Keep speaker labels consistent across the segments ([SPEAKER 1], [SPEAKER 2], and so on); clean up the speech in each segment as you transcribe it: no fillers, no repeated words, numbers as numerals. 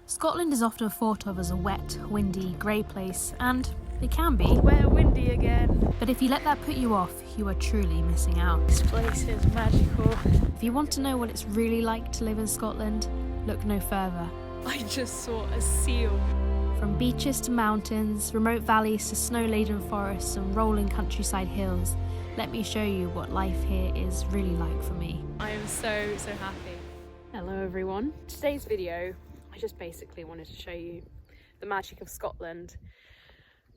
[SPEAKER 1] Scotland is often thought of as a wet, windy, grey place, and it can be.
[SPEAKER 2] We're windy again.
[SPEAKER 1] But if you let that put you off, you are truly missing out.
[SPEAKER 2] This place is magical.
[SPEAKER 1] If you want to know what it's really like to live in Scotland, look no further.
[SPEAKER 2] I just saw a seal.
[SPEAKER 1] From beaches to mountains, remote valleys to snow-laden forests and rolling countryside hills, let me show you what life here is really like for me.
[SPEAKER 2] I am so happy. Hello everyone. Today's video, I just basically wanted to show you the magic of Scotland,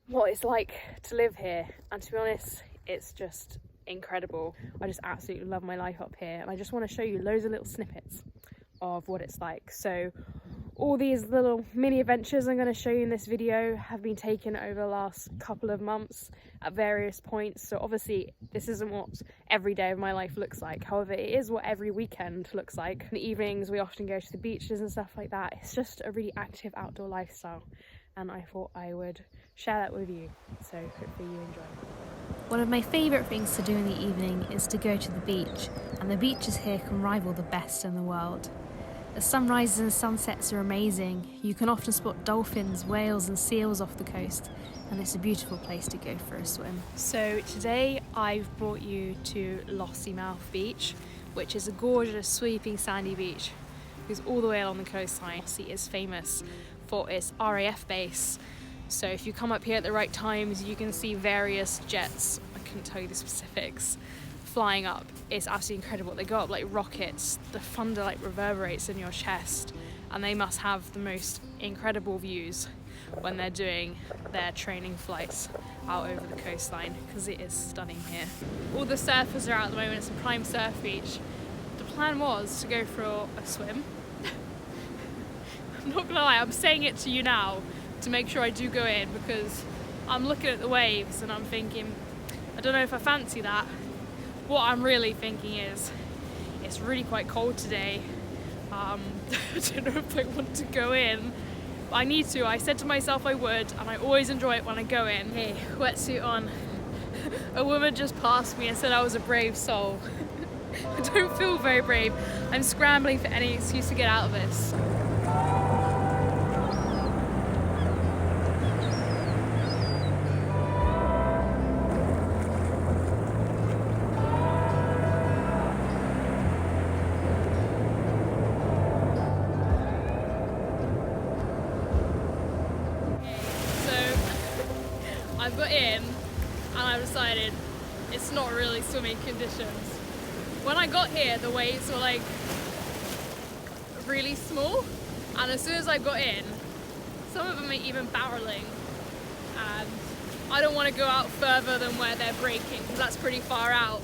[SPEAKER 2] what it's like to live here, and to be honest, it's just incredible. I just absolutely love my life up here, and I just want to show you loads of little snippets of what it's like. So all these little mini adventures I'm going to show you in this video have been taken over the last couple of months at various points. So obviously this isn't what every day of my life looks like. However, it is what every weekend looks like. In the evenings we often go to the beaches and stuff like that. It's just a really active outdoor lifestyle, and I thought I would share that with you. So hopefully you enjoy.
[SPEAKER 1] One of my favourite things to do in the evening is to go to the beach, and the beaches here can rival the best in the world. The sunrises and sunsets are amazing. You can often spot dolphins, whales and seals off the coast, and it's a beautiful place to go for a swim.
[SPEAKER 2] So today I've brought you to Lossiemouth Beach, which is a gorgeous sweeping sandy beach. It goes all the way along the coastline. Lossie is famous for its RAF base, so if you come up here at the right times you can see various jets, I couldn't tell you the specifics, flying up. It's absolutely incredible. They go up like rockets, the thunder like reverberates in your chest, and they must have the most incredible views when they're doing their training flights out over the coastline, because it is stunning here. All the surfers are out at the moment. It's a prime surf beach. The plan was to go for a swim. I'm not gonna lie, I'm saying it to you now to make sure I do go in, because I'm looking at the waves and I'm thinking, I don't know if I fancy that. What I'm really thinking is, it's really quite cold today. I don't know if I want to go in, but I need to. I said to myself I would, and I always enjoy it when I go in. Hey, wetsuit on. A woman just passed me and said I was a brave soul. I don't feel very brave. I'm scrambling for any excuse to get out of this. I've got in and I've decided it's not really swimming conditions. When I got here, the waves were like really small, and as soon as I got in, some of them are even barreling, and I don't want to go out further than where they're breaking, because that's pretty far out.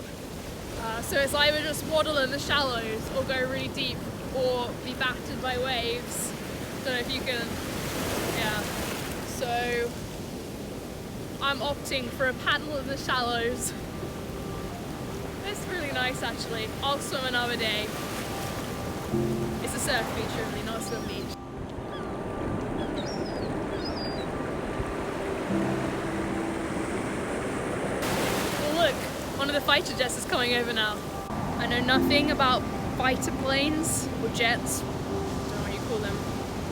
[SPEAKER 2] So it's either just waddle in the shallows or go really deep or be battered by waves. Don't know if you can, yeah. So I'm opting for a paddle in the shallows. It's really nice actually. I'll swim another day. It's a surf beach really, not a swim beach. Oh look, one of the fighter jets is coming over now. I know nothing about fighter planes or jets, I don't know what you call them,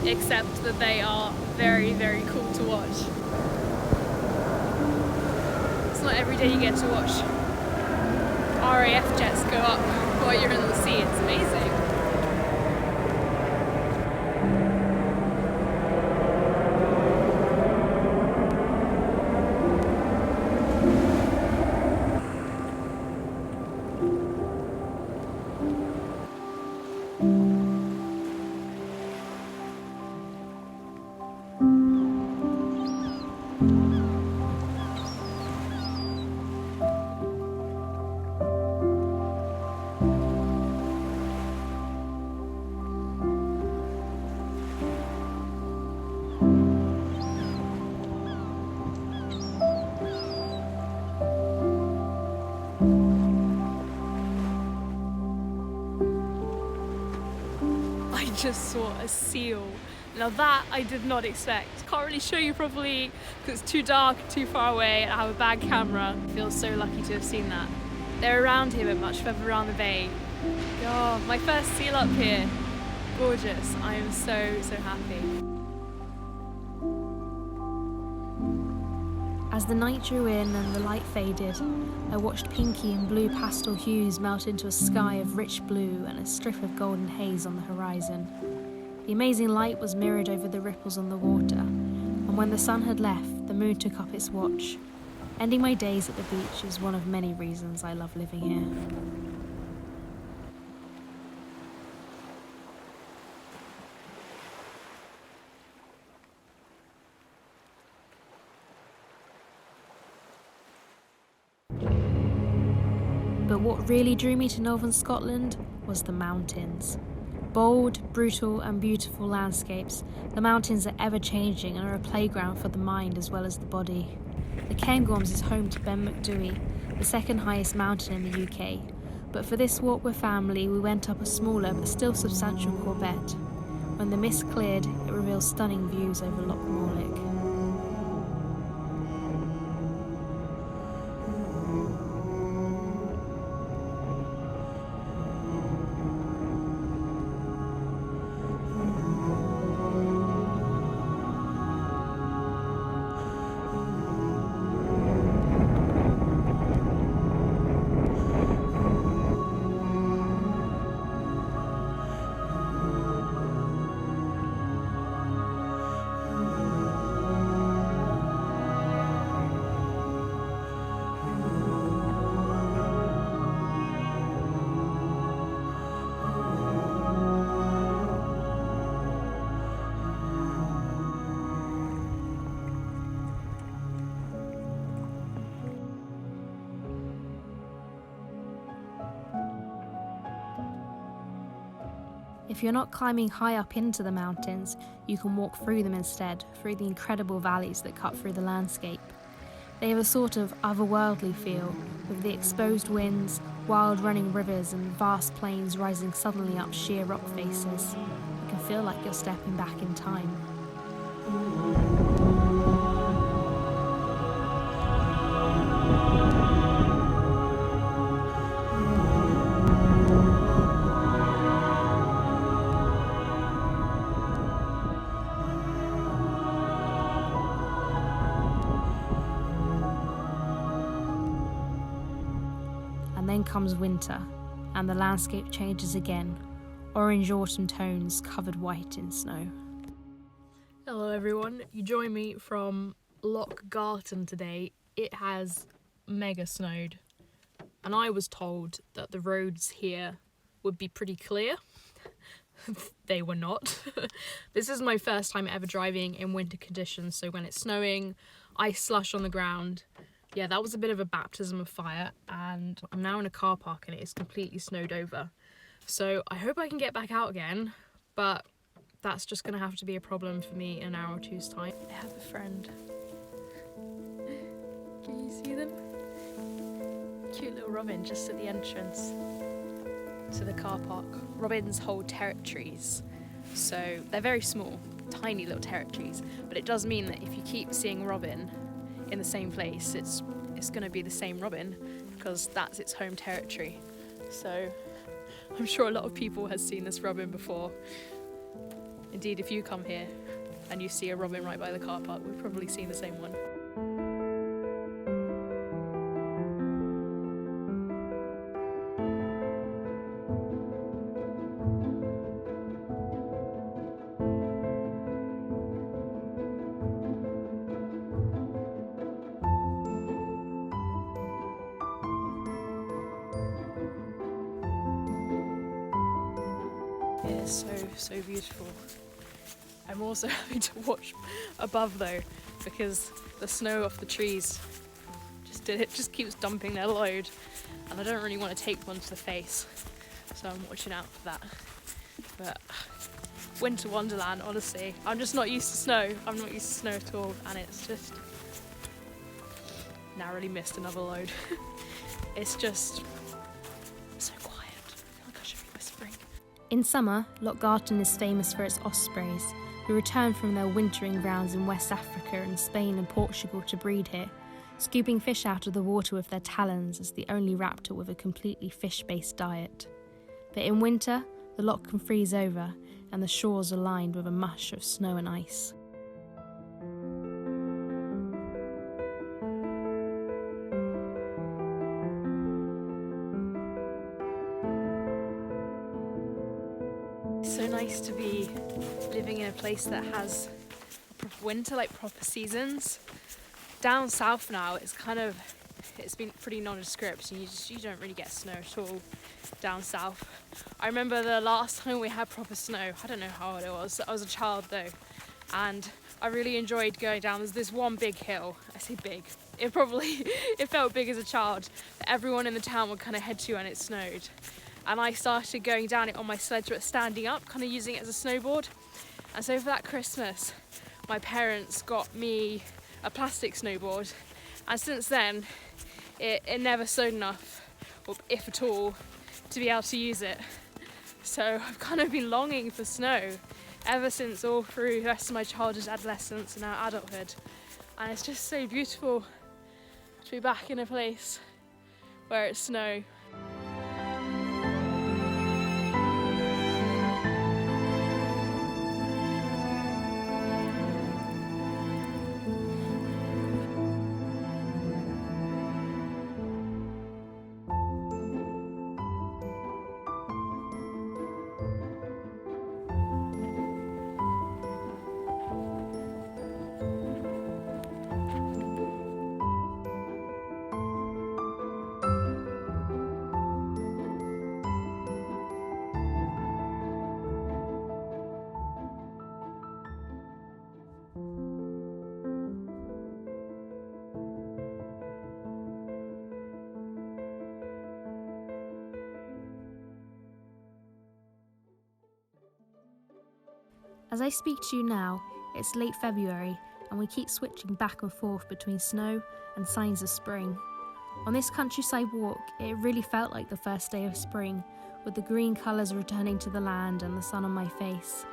[SPEAKER 2] except that they are very cool to watch. Not every day you get to watch RAF jets go up while you're in the sea. It's amazing. I just saw a seal. Now that I did not expect. Can't really show you properly because it's too dark, too far away, and I have a bad camera. I feel so lucky to have seen that. They're around here but much further around the bay. God, my first seal up here. gorgeous. I am so happy.
[SPEAKER 1] As the night drew in and the light faded, I watched pinky and blue pastel hues melt into a sky of rich blue and a strip of golden haze on the horizon. The amazing light was mirrored over the ripples on the water, and when the sun had left, the moon took up its watch. Ending my days at the beach is one of many reasons I love living here. But what really drew me to northern Scotland was the mountains. Bold, brutal and beautiful landscapes, the mountains are ever-changing and are a playground for the mind as well as the body. The Cairngorms is home to Ben Macdui, the second highest mountain in the UK. But for this walk with family, we went up a smaller but still substantial Corbett. When the mist cleared, it revealed stunning views over Loch Morlich. If you're not climbing high up into the mountains, you can walk through them instead, through the incredible valleys that cut through the landscape. They have a sort of otherworldly feel, with the exposed winds, wild running rivers and vast plains rising suddenly up sheer rock faces. You can feel like you're stepping back in time. And then comes winter, and the landscape changes again. Orange autumn tones covered white in snow.
[SPEAKER 2] Hello everyone, you join me from Loch Garten today. It has mega snowed, and I was told that the roads here would be pretty clear. They were not. This is my first time ever driving in winter conditions, so when it's snowing, ice slush on the ground. Yeah, that was a bit of a baptism of fire, and I'm now in a car park and it is completely snowed over. So I hope I can get back out again, but that's just going to have to be a problem for me in an hour or two's time. I have a friend. Can you see them? Cute little robin just at the entrance to the car park. Robins hold territories, so they're very small, tiny little territories, but it does mean that if you keep seeing robin in the same place, it's going to be the same robin because that's its home territory. So I'm sure a lot of people has seen this robin before. Indeed, if you come here and you see a robin right by the car park, we've probably seen the same one. It is so beautiful. I'm also having to watch above though, because the snow off the trees just keeps dumping their load, and I don't really want to take one to the face, so I'm watching out for that. But winter wonderland, honestly. I'm just not used to snow. I'm not used to snow at all, and it's just narrowly missed another load. It's just so quiet. I feel like I should be whispering.
[SPEAKER 1] In summer, Loch Garten is famous for its ospreys, who return from their wintering grounds in West Africa and Spain and Portugal to breed here, scooping fish out of the water with their talons as the only raptor with a completely fish-based diet. But in winter, the loch can freeze over, and the shores are lined with a mush of snow and ice.
[SPEAKER 2] It's so nice to be living in a place that has a proper winter, like proper seasons. Down south now, it's been pretty nondescript, and you don't really get snow at all down south. I remember the last time we had proper snow, I don't know how old I was a child though, and I really enjoyed going down. There's this one big hill, I say big, it felt big as a child, that everyone in the town would kind of head to when it snowed. And I started going down it on my sledge, but standing up, kind of using it as a snowboard. And so for that Christmas, my parents got me a plastic snowboard, and since then it never snowed enough, or if at all, to be able to use it. So I've kind of been longing for snow ever since, all through the rest of my childhood, adolescence and now adulthood. And it's just so beautiful to be back in a place where it's snow.
[SPEAKER 1] As I speak to you now, it's late February and we keep switching back and forth between snow and signs of spring. On this countryside walk, it really felt like the first day of spring, with the green colours returning to the land and the sun on my face.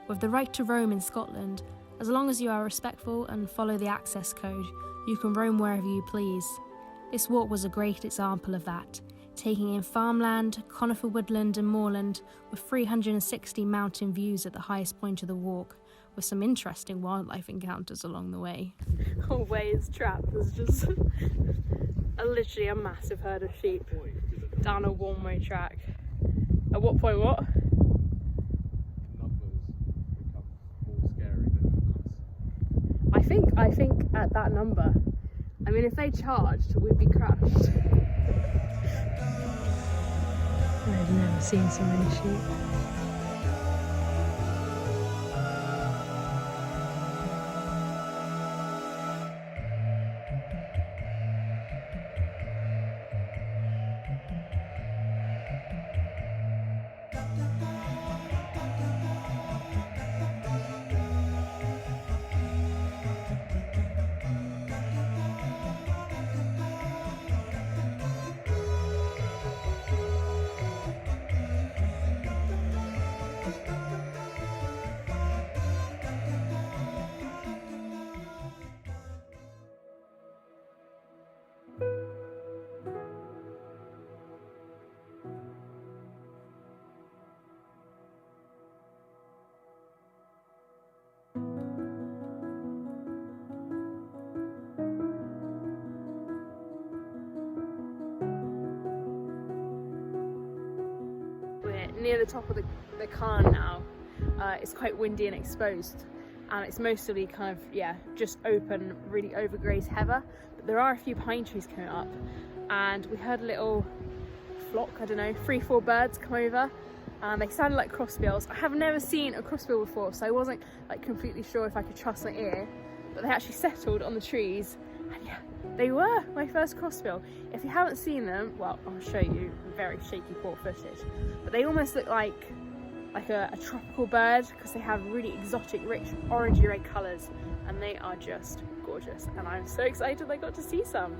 [SPEAKER 1] With the right to roam in Scotland, as long as you are respectful and follow the access code, you can roam wherever you please. This walk was a great example of that, taking in farmland, conifer woodland and moorland, with 360 mountain views at the highest point of the walk, with some interesting wildlife encounters along the way.
[SPEAKER 2] Away is trapped. There's just literally a massive herd of sheep down a one-way track. At what point what? I think at that number, I mean, if they charged, we'd be crushed. I've never seen so many sheep. Near the top of the cairn now. It's quite windy and exposed, and it's mostly kind of, just open, really overgrazed heather, but there are a few pine trees coming up, and we heard a little flock, I don't know, 3-4 birds come over, and they sounded like crossbills. I have never seen a crossbill before, so I wasn't like completely sure if I could trust my ear, but they actually settled on the trees, and yeah, they were my first crossbill. If you haven't seen them, well, I'll show you. Very shaky poor footage, but they almost look like a tropical bird, because they have really exotic, rich, orangey red colours, and they are just gorgeous, and I'm so excited I got to see some.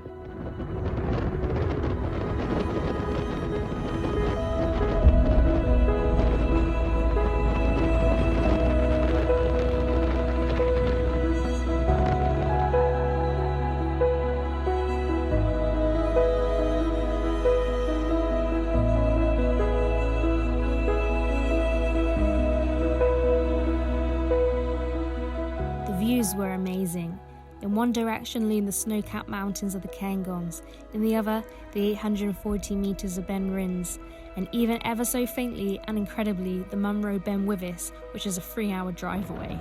[SPEAKER 1] views were amazing. In one direction leaned the snow-capped mountains of the Cairngorms, in the other the 840 metres of Ben Rins, and even ever so faintly and incredibly the Munro Ben Wyvis, which is a 3-hour drive away.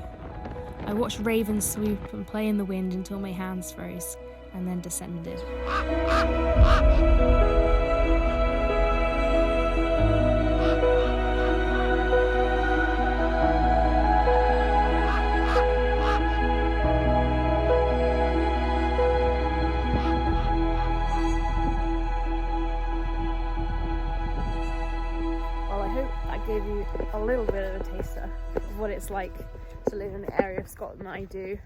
[SPEAKER 1] I watched ravens swoop and play in the wind until my hands froze, and then descended.
[SPEAKER 2] Gave you a little bit of a taster of what it's like to live in the area of Scotland that I do.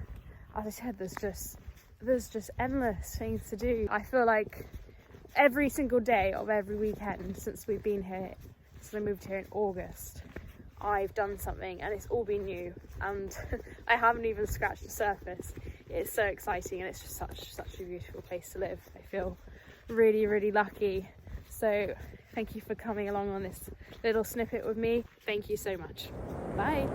[SPEAKER 2] As I said, there's just endless things to do. I feel like every single day of every weekend since we've been here, since I moved here in August, I've done something and it's all been new, and I haven't even scratched the surface. It's so exciting, and it's just such a beautiful place to live. I feel really, really lucky. So thank you for coming along on this little snippet with me. Thank you so much. Bye.